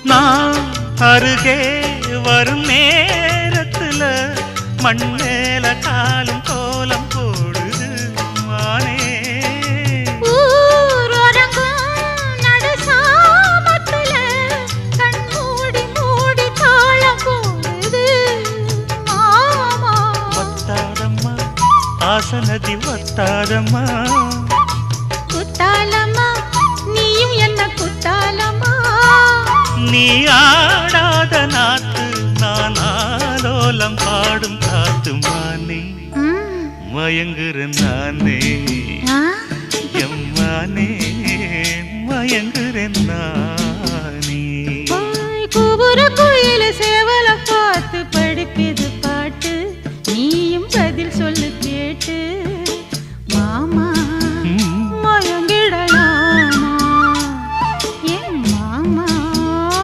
நான் அருகே வரும் நேரத்துல மண்ணேல காலும் கோலம் போடுது மானே. ஆசனதி வத்தாதம்மா குத்தாலம்மா நீயும் என்ன குத்தாலம்மா. நீ ஆடாத நாத்து நான் ஆலோலம் பாடும் காத்து மானே. மயங்குறேன் நானே எம்மானே மயங்குறேன் நானே.